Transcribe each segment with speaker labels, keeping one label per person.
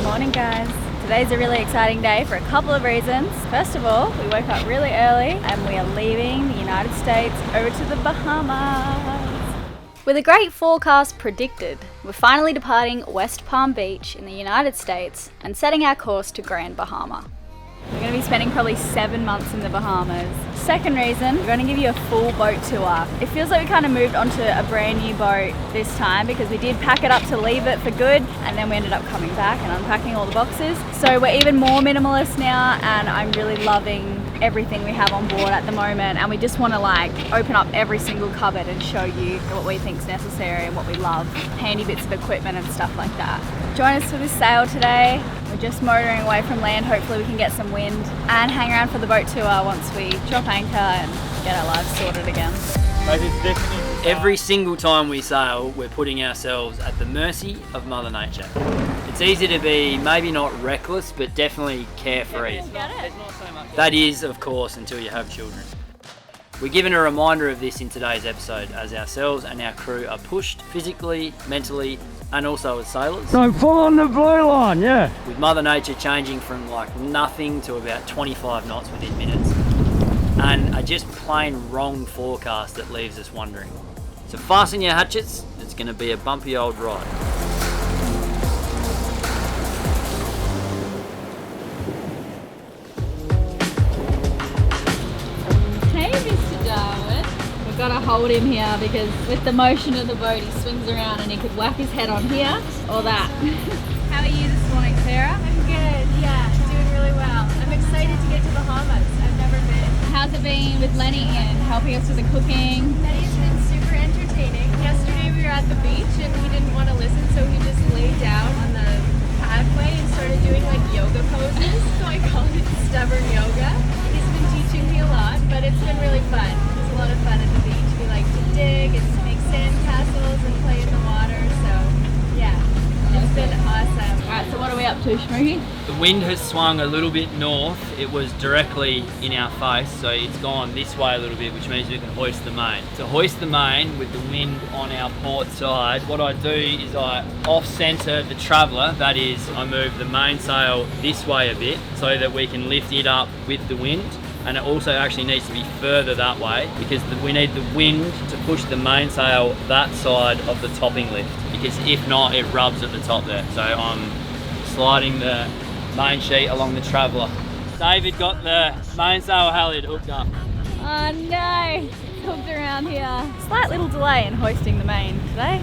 Speaker 1: Morning guys. Today's a really exciting day for a couple of reasons. First of all, we woke up really early and we are leaving the United States over to the Bahamas. With a great forecast predicted, we're finally departing West Palm Beach in the United States and setting our course to Grand Bahama. We're going to be spending probably 7 months in the Bahamas. Second reason, we're going to give you a full boat tour. It feels like we kind of moved onto a brand new boat this time because we did pack it up to leave it for good and then we ended up coming back and unpacking all the boxes. So we're even more minimalist now and I'm really loving everything we have on board at the moment, and we just want to like open up every single cupboard and show you what we think is necessary and what we love, handy bits of equipment and stuff like that. Join us for this sail today. We're just motoring away from land. Hopefully we can get some wind and hang around for the boat tour once we drop anchor and get our lives sorted again.
Speaker 2: Every single time we sail, we're putting ourselves at the mercy of Mother Nature. It's easy to be maybe not reckless, but definitely carefree. That is, of course, until you have children. We're given a reminder of this in today's episode, as ourselves and our crew are pushed physically, mentally, and also as sailors.
Speaker 3: So full on the blue line, yeah.
Speaker 2: With Mother Nature changing from like nothing to about 25 knots within minutes. And a just plain wrong forecast that leaves us wondering. So fasten your hatchets, it's going to be a bumpy old ride.
Speaker 1: Hey Mr. Darwin. We've got to hold him here because with the motion of the boat he swings around and he could whack his head on here or that. How are you this morning, Sarah?
Speaker 4: I'm good, yeah, doing really well. I'm excited to get to the Bahamas. I've never been.
Speaker 1: How's it been with Lenny and helping us with the cooking?
Speaker 4: Lenny's been super entertaining. Yesterday we were at the beach and he didn't want to listen, so he just laid down on the pathway and started doing like yoga poses. So I called it stubborn yoga. He's been teaching me a lot, but it's been really fun. It's a lot of fun at the beach. We like to dig and make sand castles and play in the water, so yeah, it's been awesome.
Speaker 1: Alright, so what are we up to, Shmoogie?
Speaker 2: The wind has swung a little bit north. It was directly in our face, so it's gone this way a little bit, which means we can hoist the main. To hoist the main with the wind on our port side, what I do is I off-center the traveller, that is, I move the mainsail this way a bit so that we can lift it up with the wind. And it also actually needs to be further that way because we need the wind to push the mainsail that side of the topping lift, because if not it rubs at the top there. So I'm sliding the main sheet along the traveller. David got the mainsail halyard hooked up.
Speaker 1: Oh no, it's hooked around here. Slight little delay in hoisting the main today.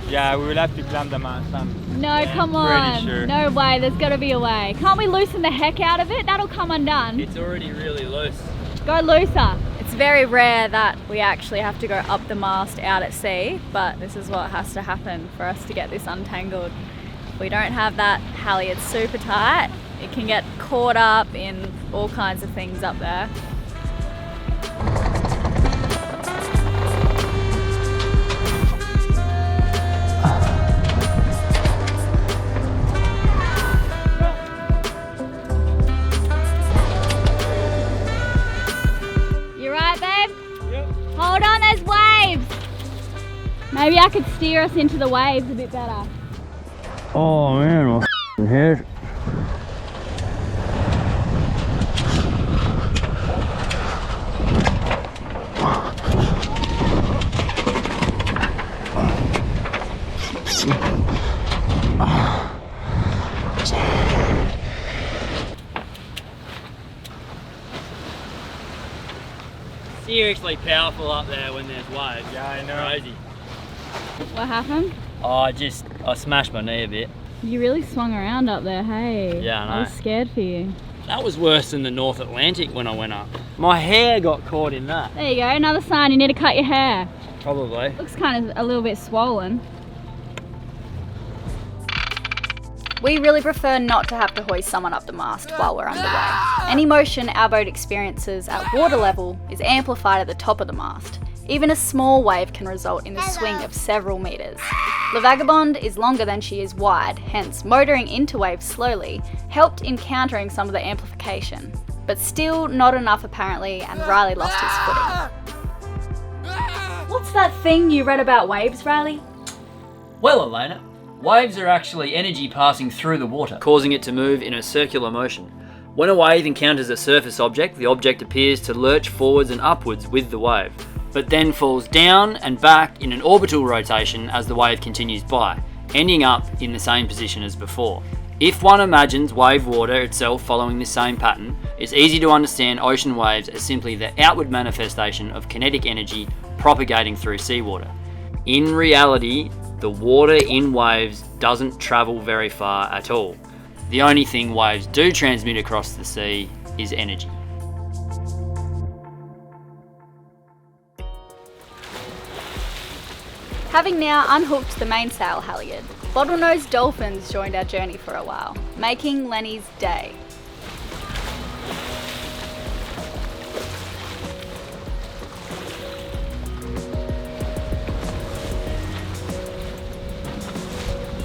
Speaker 3: Yeah, we will have to climb the mountain.
Speaker 1: No, come on.
Speaker 3: Pretty sure.
Speaker 1: No way, there's got to be a way. Can't we loosen the heck out of it? That'll come undone.
Speaker 2: It's already really loose.
Speaker 1: Go looser. It's very rare that we actually have to go up the mast out at sea, but this is what has to happen for us to get this untangled. If we don't have that halyard super tight, it can get caught up in all kinds of things up there. Hold on, there's waves! Maybe I could steer us into the waves a bit better.
Speaker 3: Oh man, my head.
Speaker 2: Seriously powerful up there when there's waves.
Speaker 3: Yeah, I know.
Speaker 2: Crazy.
Speaker 1: What happened?
Speaker 2: Oh, I smashed my knee a bit.
Speaker 1: You really swung around up there, hey?
Speaker 2: Yeah, I know.
Speaker 1: I was scared for you.
Speaker 2: That was worse than the North Atlantic when I went up. My hair got caught in that.
Speaker 1: There you go, another sign you need to cut your hair.
Speaker 2: Probably.
Speaker 1: Looks kind of a little bit swollen. We really prefer not to have to hoist someone up the mast while we're underway. Any motion our boat experiences at water level is amplified at the top of the mast. Even a small wave can result in a swing of several meters. La Vagabond is longer than she is wide, hence motoring into waves slowly helped in countering some of the amplification. But still not enough apparently, and Riley lost his footing. What's that thing you read about waves, Riley?
Speaker 2: Well, Elena, waves are actually energy passing through the water, causing it to move in a circular motion. When a wave encounters a surface object, the object appears to lurch forwards and upwards with the wave, but then falls down and back in an orbital rotation as the wave continues by, ending up in the same position as before. If one imagines wave water itself following this same pattern, it's easy to understand ocean waves as simply the outward manifestation of kinetic energy propagating through seawater. In reality, the water in waves doesn't travel very far at all. The only thing waves do transmit across the sea is energy.
Speaker 1: Having now unhooked the mainsail halyard, bottlenose dolphins joined our journey for a while, making Lenny's day.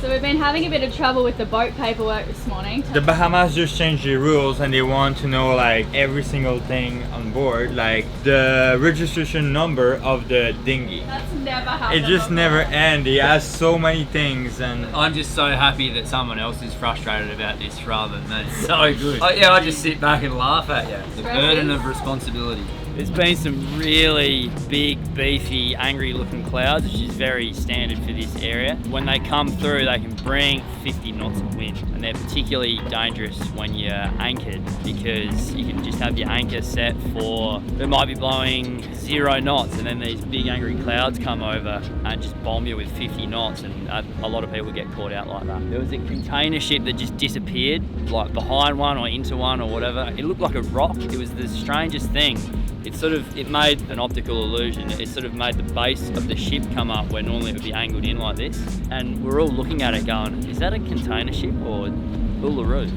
Speaker 1: So we've been having a bit of trouble with the boat paperwork this morning.
Speaker 3: The Bahamas just changed the rules and they want to know like every single thing on board, like the registration number of the dinghy.
Speaker 1: That's never happened.
Speaker 3: It just
Speaker 1: before.
Speaker 3: never ends. It has so many things and
Speaker 2: I'm just so happy that someone else is frustrated about this rather than me. So good. I just sit back and laugh at you. The burden of responsibility. There's been some really big, beefy, angry looking clouds, which is very standard for this area. When they come through, they can bring 50 knots of wind, and they're particularly dangerous when you're anchored because you can just have your anchor set for, it might be blowing 0 knots, and then these big angry clouds come over and just bomb you with 50 knots, and a lot of people get caught out like that. There was a container ship that just disappeared, like behind one or into one or whatever. It looked like a rock. It was the strangest thing. It made an optical illusion. It sort of made the base of the ship come up where normally it would be angled in like this. And we're all looking at it going, is that a container ship or Uluru?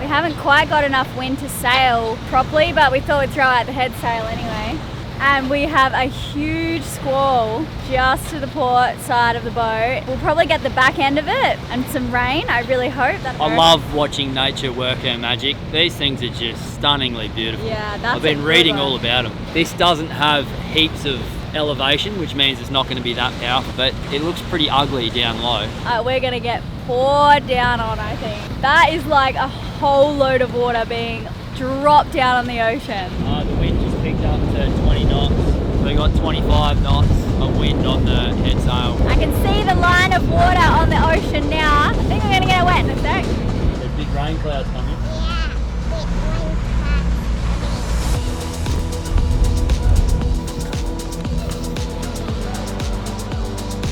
Speaker 1: We haven't quite got enough wind to sail properly, but we thought we'd throw out the head sail anyway. And we have a huge squall just to the port side of the boat. We'll probably get the back end of it and some rain. I really hope that.
Speaker 2: I love watching nature work her magic. These things are just stunningly beautiful.
Speaker 1: Yeah, that's
Speaker 2: I've been reading all about them. This doesn't have heaps of elevation, which means it's not going to be that powerful, but it looks pretty ugly down low.
Speaker 1: We're going to get poured down on, I think. That is like a whole load of water being dropped down on the ocean.
Speaker 2: The wind just picked up to 20 knots. So we got 25 knots of wind on the head sail.
Speaker 1: I can see the line of water on the ocean now. I think we're going to get wet in a sec.
Speaker 2: There's big rain clouds coming.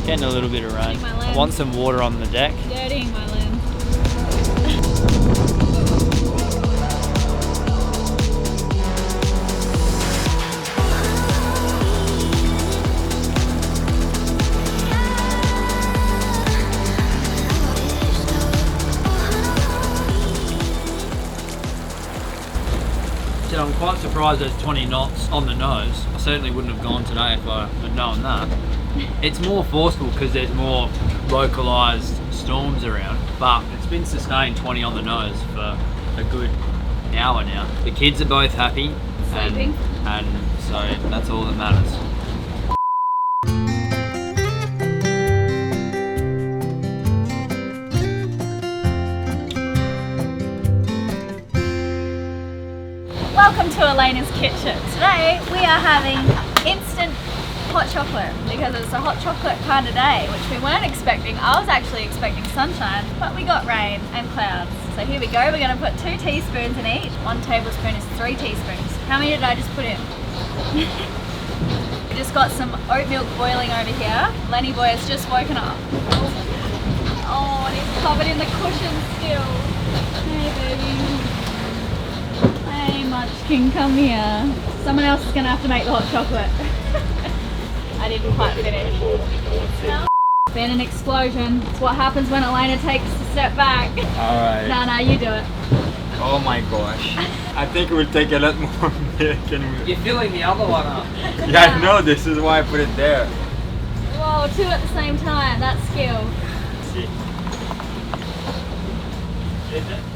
Speaker 2: Getting a little bit of rain. I want some water on the deck.
Speaker 1: Dirtying my lens.
Speaker 2: I'm quite surprised there's 20 knots on the nose. I certainly wouldn't have gone today if I had known that. It's more forceful because there's more localised storms around, but it's been sustained 20 on the nose for a good hour now. The kids are both happy, and so that's all that matters.
Speaker 1: Welcome to Elena's kitchen. Today we are having instant hot chocolate because it's a hot chocolate kind of day, which we weren't expecting. I was actually expecting sunshine, but we got rain and clouds. So here we go. We're going to put 2 teaspoons in each. 1 tablespoon is 3 teaspoons. How many did I just put in? We just got some oat milk boiling over here. Lenny boy has just woken up. Oh, and he's covered in the cushion still. Hey baby. Hey Munchkin, come here. Someone else is going to have to make the hot chocolate. I didn't quite finish. It smells Been an explosion. It's what happens when Elena takes a step back.
Speaker 3: Alright.
Speaker 1: No, you do it.
Speaker 3: Oh my gosh. I think it would take a lot more milk and
Speaker 2: You're filling the other one up.
Speaker 3: yeah, I know, this is why I put it there.
Speaker 1: Whoa, 2 at the same time. That's skill.
Speaker 3: See.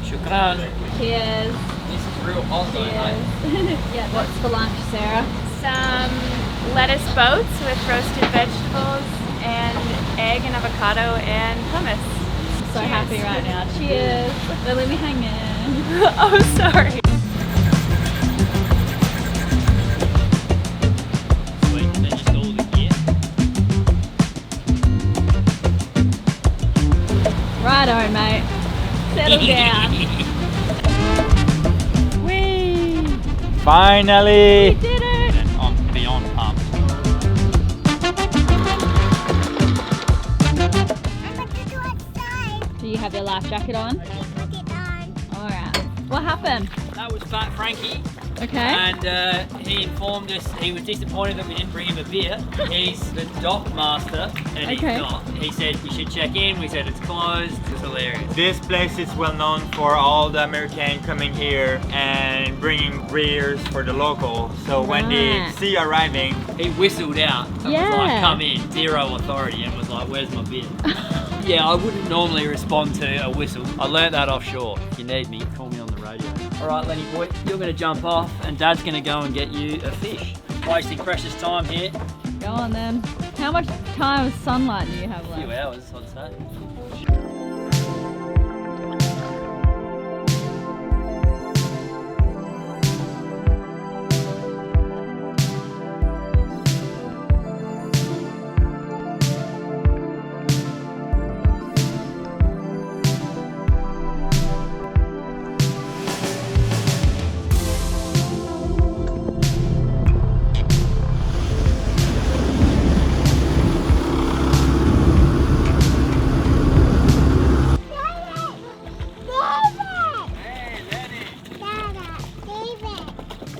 Speaker 2: Shukran.
Speaker 1: Cheers.
Speaker 2: This is real hot though, mate.
Speaker 1: Yeah, what's for lunch, Sarah?
Speaker 4: Some lettuce boats with roasted vegetables and egg and avocado and hummus.
Speaker 1: So
Speaker 4: Cheers.
Speaker 1: happy right now. Cheers. Don't let me hang in.
Speaker 4: Oh, sorry.
Speaker 2: Sweet, and then just all the gear.
Speaker 1: Righto, mate. Settle down. Whee!
Speaker 3: Finally!
Speaker 1: We did it!
Speaker 2: And I'm beyond pumped.
Speaker 1: Do you have your life jacket on? Alright. What happened?
Speaker 2: That was Fat Frankie.
Speaker 1: Okay.
Speaker 2: And he informed us he was disappointed that we didn't bring him a beer. He's the dock master, and
Speaker 1: Okay.
Speaker 2: he's not. He said we should check in. We said it's closed. It was hilarious.
Speaker 3: This place is well known for all the Americans coming here and bringing beers for the local. So when they
Speaker 1: Right.
Speaker 3: see arriving,
Speaker 2: He whistled out and was
Speaker 1: Yeah.
Speaker 2: like, "Come in." Zero authority, and was like, "Where's my beer?" Yeah, I wouldn't normally respond to a whistle. I learnt that offshore. If you need me, call me on the radio. All right, Lenny boy, you're gonna jump off, and Dad's gonna go and get you a fish. Wasting precious time here.
Speaker 1: Go on then. How much time of sunlight do you have
Speaker 2: A few
Speaker 1: left?
Speaker 2: hours, I'd say.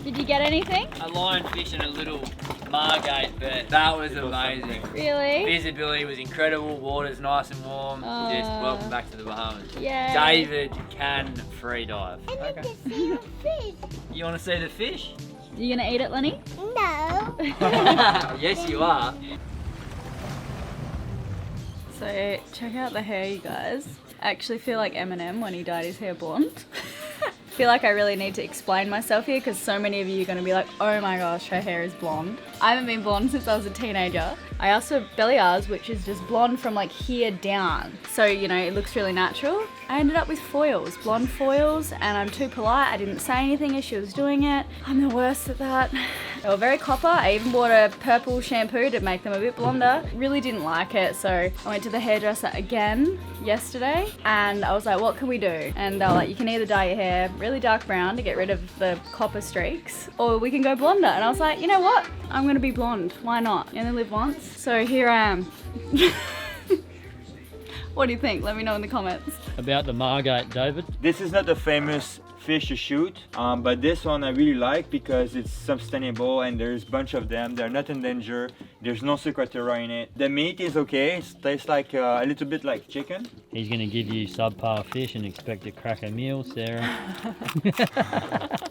Speaker 1: Did you get anything?
Speaker 2: A lionfish and a little margate, but that was amazing.
Speaker 1: Really?
Speaker 2: Visibility was incredible. Water's nice and warm. Just welcome back to the Bahamas.
Speaker 1: Yay.
Speaker 2: David can free dive. Okay. You want to see the fish?
Speaker 1: You gonna eat it, Lenny?
Speaker 2: Yes, you are.
Speaker 1: So check out the hair, you guys. I actually feel like Eminem when he dyed his hair blonde. I feel like I really need to explain myself here because so many of you are going to be like, oh my gosh, her hair is blonde. I haven't been blonde since I was a teenager. I also have Belliar's, which is just blonde from like here down. So, you know, it looks really natural. I ended up with foils, blonde foils, and I'm too polite. I didn't say anything as she was doing it. I'm the worst at that. They were very copper. I even bought a purple shampoo to make them a bit blonder. Really didn't like it, so I went to the hairdresser again yesterday and I was like, what can we do? And they were like, you can either dye your hair really dark brown to get rid of the copper streaks, or we can go blonder. And I was like, you know what? I'm gonna be blonde. Why not? You only live once. So here I am. What do you think? Let me know in the comments.
Speaker 2: About the margate, David.
Speaker 3: this is not the famous fish to shoot, but this one I really like because it's sustainable and there's a bunch of them. They're not in danger. There's no secretera in it. The meat is okay. It tastes like a little bit like chicken.
Speaker 2: He's going to give you subpar fish and expect a cracker meal, Sarah.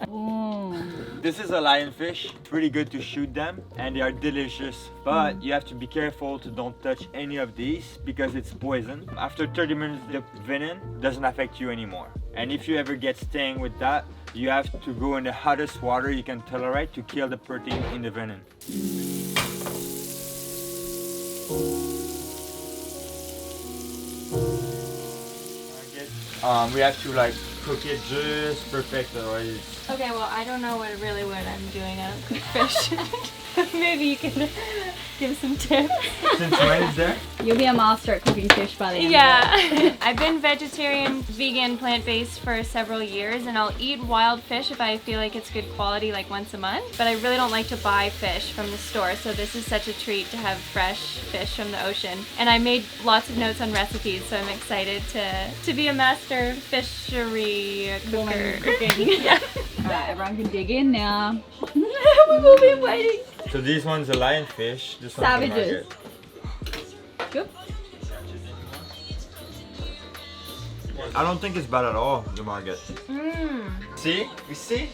Speaker 1: Ooh.
Speaker 3: This is a lionfish. It's really good to shoot them and they are delicious. But you have to be careful to don't touch any of these because it's poison. After 30 minutes the venom doesn't affect you anymore. And if you ever get stung with that, you have to go in the hottest water you can tolerate to kill the protein in the venom. We have to like cook it just perfect, otherwise
Speaker 4: Okay, well, I don't know what I'm doing. I don't cook fish. Maybe you can give some tips.
Speaker 3: Since when is there?
Speaker 1: You'll be a master at cooking fish by the end of it.
Speaker 4: Yeah. I've been vegetarian, vegan, plant-based for several years, and I'll eat wild fish if I feel like it's good quality, like once a month. But I really don't like to buy fish from the store, so this is such a treat to have fresh fish from the ocean. And I made lots of notes on recipes, so I'm excited to be a master fishery
Speaker 1: Woman
Speaker 4: cooker.
Speaker 1: cooking.
Speaker 4: Yeah.
Speaker 1: Alright, everyone can dig in now. We've all been waiting.
Speaker 3: So this one's a lionfish. This one's a
Speaker 1: Savages.
Speaker 3: market.
Speaker 1: Good.
Speaker 3: I don't think it's bad at all, the market. See? You see?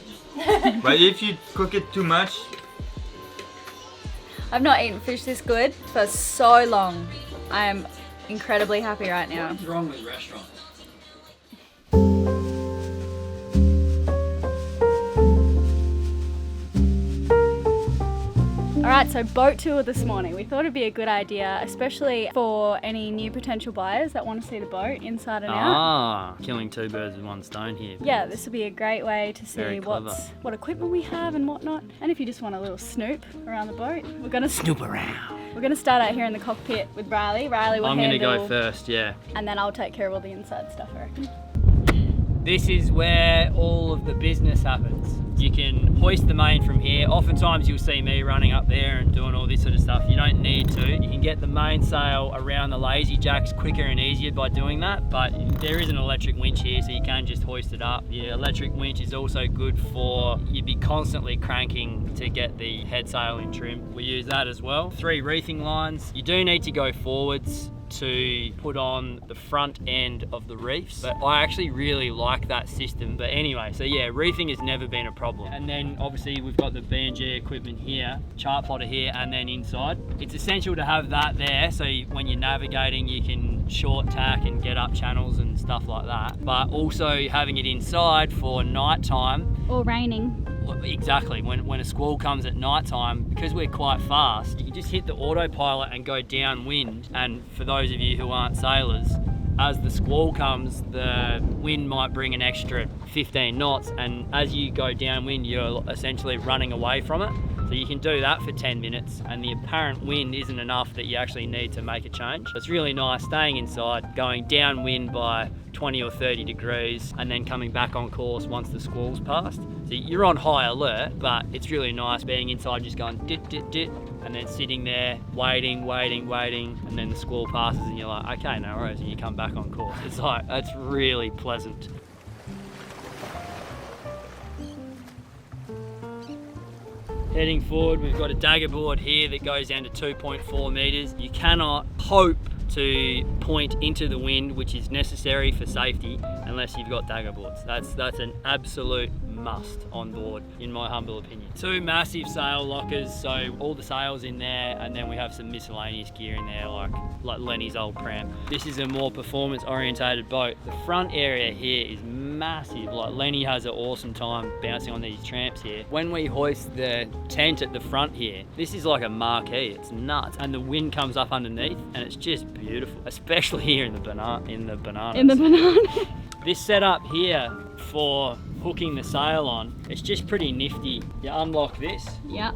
Speaker 3: But if you cook it too much...
Speaker 1: I've not eaten fish this good for so long. I am incredibly happy right now.
Speaker 2: What's wrong with restaurants?
Speaker 1: Alright, so boat tour this morning. We thought it'd be a good idea, especially for any new potential buyers that want to see the boat inside and out.
Speaker 2: Ah, killing two birds with one stone here.
Speaker 1: Yeah, this will be a great way to see
Speaker 2: Very clever.
Speaker 1: what equipment we have and whatnot. And if you just want a little snoop around the boat, we're gonna
Speaker 2: Snoop around.
Speaker 1: We're gonna start out here in the cockpit with Riley. Riley will
Speaker 2: I'm
Speaker 1: handle,
Speaker 2: gonna go first, yeah.
Speaker 1: and then I'll take care of all the inside stuff, I reckon.
Speaker 2: This is where all of the business happens. You can hoist the main from here. Oftentimes you'll see me running up there and doing all this sort of stuff. You don't need to. You can get the mainsail around the lazy jacks quicker and easier by doing that, but there is an electric winch here, so you can just hoist it up. The electric winch is also good for, you'd be constantly cranking to get the head sail in trim. We use that as well. 3 reefing lines. You do need to go forwards to put on the front end of the reefs, but I actually really like that system. But anyway, so yeah, reefing has never been a problem. And then obviously we've got the B&G equipment here, chart plotter here, and then inside. It's essential to have that there, so when you're navigating you can short tack and get up channels and stuff like that, but also having it inside for night time.
Speaker 1: Or raining.
Speaker 2: Exactly, when a squall comes at night time, because we're quite fast, you can just hit the autopilot and go downwind. And for those of you who aren't sailors, as the squall comes, the wind might bring an extra 15 knots, and as you go downwind you're essentially running away from it. So you can do that for 10 minutes and the apparent wind isn't enough that you actually need to make a change. It's really nice staying inside, going downwind by 20 or 30 degrees and then coming back on course once the squall's passed. So you're on high alert, but it's really nice being inside, just going dit dit dit, and then sitting there waiting, and then the squall passes and you're like, okay, no worries, and you come back on course. It's really pleasant. Heading forward, we've got a dagger board here that goes down to 2.4 meters. You cannot hope to point into the wind, which is necessary for safety, unless you've got dagger boards. That's an absolute must on board, in my humble opinion. 2 massive sail lockers, so all the sails in there, and then we have some miscellaneous gear in there, like Lenny's old pram. This is a more performance orientated boat. The front area here is massive. Like, Lenny has an awesome time bouncing on these tramps here. When we hoist the tent at the front here, this is like a marquee. It's nuts, and the wind comes up underneath and it's just beautiful, especially here in the bananas. This setup here for hooking the sail on, it's just pretty nifty. You unlock this,
Speaker 1: Yeah.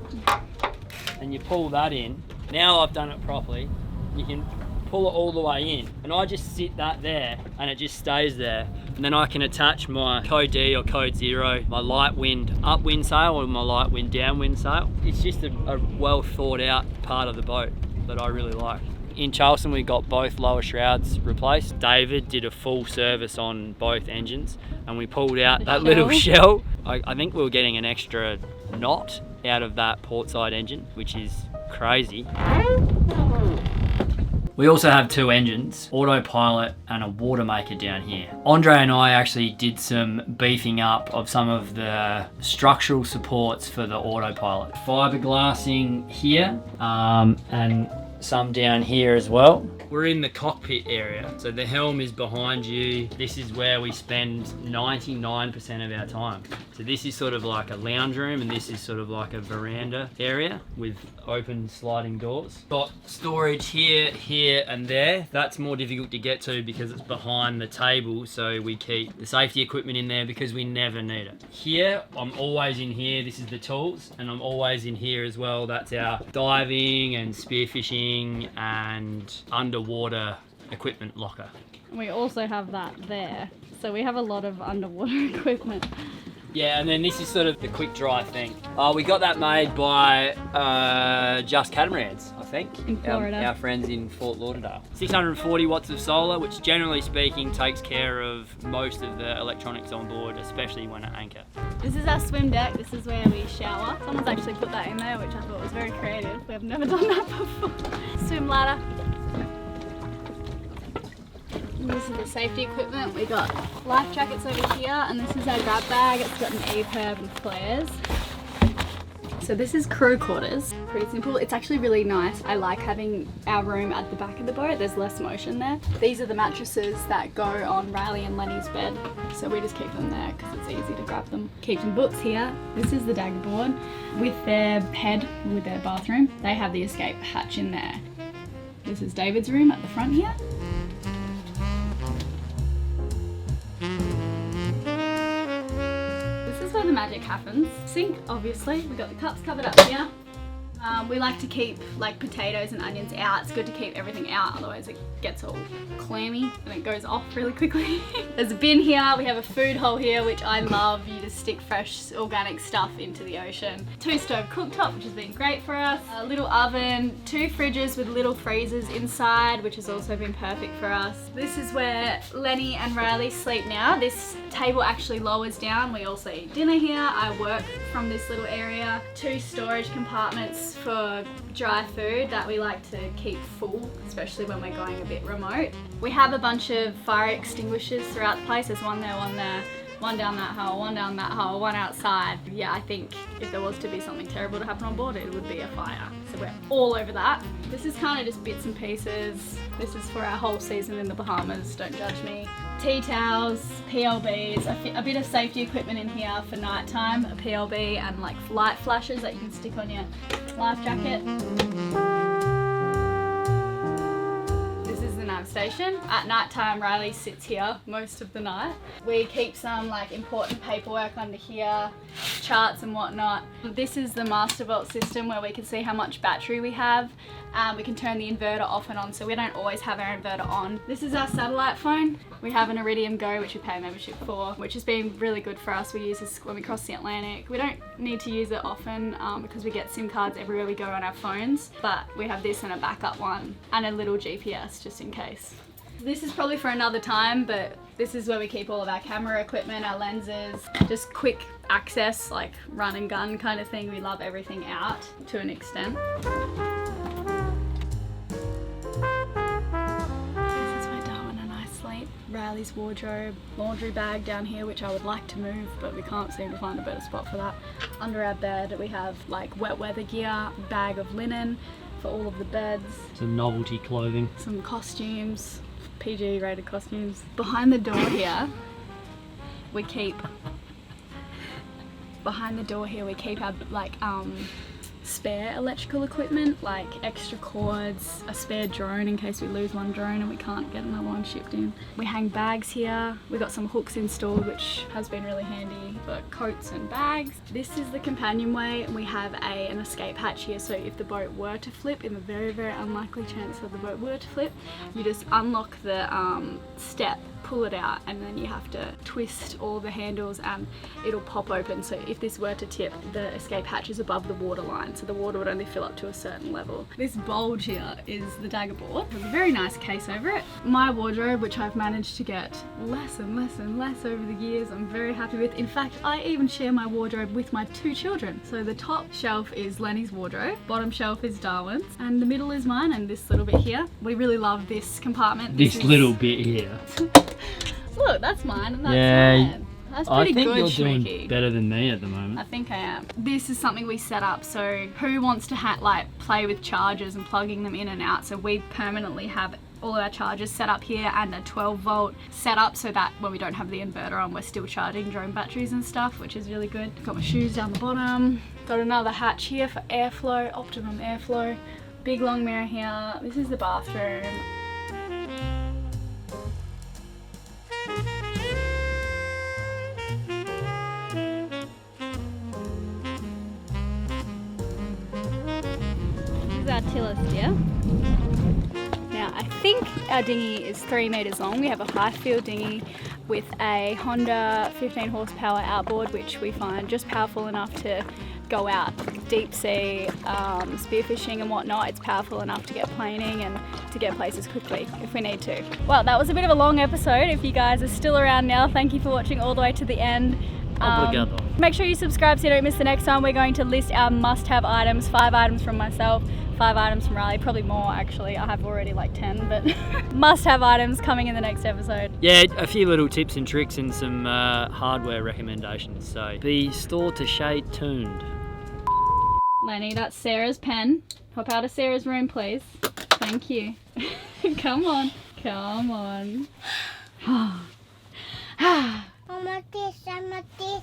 Speaker 2: and you pull that in. Now I've done it properly. You can pull it all the way in, and I just sit that there and it just stays there. And then I can attach my code D or code 0, my light wind upwind sail or my light wind downwind sail. It's just a well thought out part of the boat that I really like. In Charleston we got both lower shrouds replaced. David did a full service on both engines and we pulled out that little shell. I think we were getting an extra knot out of that portside engine, which is crazy. We also have 2 engines, autopilot and a water maker down here. Andre and I actually did some beefing up of some of the structural supports for the autopilot. Fiberglassing here and some down here as well. We're in the cockpit area, so the helm is behind you. This is where we spend 99% of our time. So this is sort of like a lounge room and this is sort of like a veranda area with open sliding doors. Got storage here, here and there. That's more difficult to get to because it's behind the table, so we keep the safety equipment in there because we never need it. Here, I'm always in here. This is the tools, and I'm always in here as well. That's our diving and spearfishing and underwater equipment locker.
Speaker 1: We also have that there, so we have a lot of underwater equipment.
Speaker 2: Yeah, and then this is sort of the quick dry thing. We got that made by Just Catamarans, I think.
Speaker 1: In Florida.
Speaker 2: Our friends in Fort Lauderdale. 640 watts of solar, which generally speaking takes care of most of the electronics on board, especially when at anchor.
Speaker 1: This is our swim deck. This is where we shower. Someone's actually put that in there, which I thought was very creative. We have never done that before. Swim ladder. This is the safety equipment. We got life jackets over here, and this is our grab bag. It's got an EPIRB and flares. So this is crew quarters. Pretty simple. It's actually really nice. I like having our room at the back of the boat. There's less motion there. These are the mattresses that go on Riley and Lenny's bed. So we just keep them there because it's easy to grab them. Keep some books here. This is the dagger board with their head, with their bathroom. They have the escape hatch in there. This is David's room at the front here. Where the magic happens. Sink, obviously. We've got the cups covered up here. We like to keep like potatoes and onions out. It's good to keep everything out, otherwise it gets all clammy and it goes off really quickly. There's a bin here. We have a food hole here, which I love. You just stick fresh organic stuff into the ocean. 2-stove cooktop, which has been great for us. A little oven, 2 fridges with little freezers inside, which has also been perfect for us. This is where Lenny and Riley sleep now. This table actually lowers down. We also eat dinner here. I work from this little area. 2 storage compartments for dry food that we like to keep full, especially when we're going a bit remote. We have a bunch of fire extinguishers throughout the place. There's one there, one down that hole, one down that hole, one outside. Yeah, I think if there was to be something terrible to happen on board, it would be a fire. So we're all over that. This is kind of just bits and pieces. This is for our whole season in the Bahamas, don't judge me. Tea towels, PLBs, a bit of safety equipment in here for nighttime, a PLB and like light flashes that you can stick on your life jacket. This is the nav station. At night time, Riley sits here most of the night. We keep some like important paperwork under here, charts and whatnot. This is the master vault system where we can see how much battery we have. We can turn the inverter off and on, so we don't always have our inverter on. This is our satellite phone. We have an Iridium Go, which we pay membership for, which has been really good for us. We use this when we cross the Atlantic. We don't need to use it often because we get SIM cards everywhere we go on our phones, but we have this and a backup one and a little GPS just in case. This is probably for another time, but this is where we keep all of our camera equipment, our lenses, just quick access, like run and gun kind of thing. We love everything out to an extent. Riley's wardrobe, laundry bag down here, which I would like to move, but we can't seem to find a better spot for that. Under our bed we have like wet weather gear, bag of linen for all of the beds.
Speaker 2: Some novelty clothing. Some
Speaker 1: costumes, PG rated costumes. Behind the door here we keep our like spare electrical equipment, like extra cords, a spare drone in case we lose one drone and we can't get another one shipped in. We hang bags here. We got some hooks installed, which has been really handy for coats and bags. This is the companionway. We have an escape hatch here, so if the boat were to flip, in the very, very unlikely chance that the boat were to flip, you just unlock the step, pull it out, and then you have to twist all the handles and it'll pop open. So if this were to tip, the escape hatch is above the water line, so the water would only fill up to a certain level. This bulge here is the dagger board. There's a very nice case over it. My wardrobe, which I've managed to get less and less and less over the years, I'm very happy with. In fact, I even share my wardrobe with my 2 children. So the top shelf is Lenny's wardrobe, bottom shelf is Darwin's, and the middle is mine, and this little bit here. We really love this compartment.
Speaker 2: This little bit here.
Speaker 1: Look, that's mine and that's mine. That's pretty good,
Speaker 2: I think you're
Speaker 1: Shmiki.
Speaker 2: doing better than me at the moment.
Speaker 1: I think I am. This is something we set up, so who wants to like play with chargers and plugging them in and out, so we permanently have all of our chargers set up here and a 12-volt setup so that when we don't have the inverter on, we're still charging drone batteries and stuff, which is really good. Got my shoes down the bottom. Got another hatch here for airflow, optimum airflow. Big long mirror here. This is the bathroom. Our tiller steer. Now I think our dinghy is 3 meters long. We have a high field dinghy with a Honda 15 horsepower outboard, which we find just powerful enough to go out deep sea, spearfishing and whatnot. It's powerful enough to get planing and to get places quickly if we need to. Well, that was a bit of a long episode. If you guys are still around now, thank you for watching all the way to the end.
Speaker 2: Obrigado.
Speaker 1: Make sure you subscribe so you don't miss the next time. We're going to list our must-have items. 5 items from myself, 5 items from Riley, probably more actually. I have already like 10, but must-have items coming in the next episode.
Speaker 2: Yeah, a few little tips and tricks and some hardware recommendations. So be store to shade tuned.
Speaker 1: Lenny, that's Sarah's pen. Hop out of Sarah's room, please. Thank you. Come on. Come on.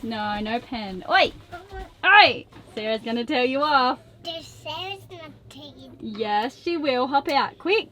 Speaker 1: No, no pen. Oi! Oi! Sarah's gonna tell you off.
Speaker 5: Sarah's not taking.
Speaker 1: Yes, she will. Hop out. Quick.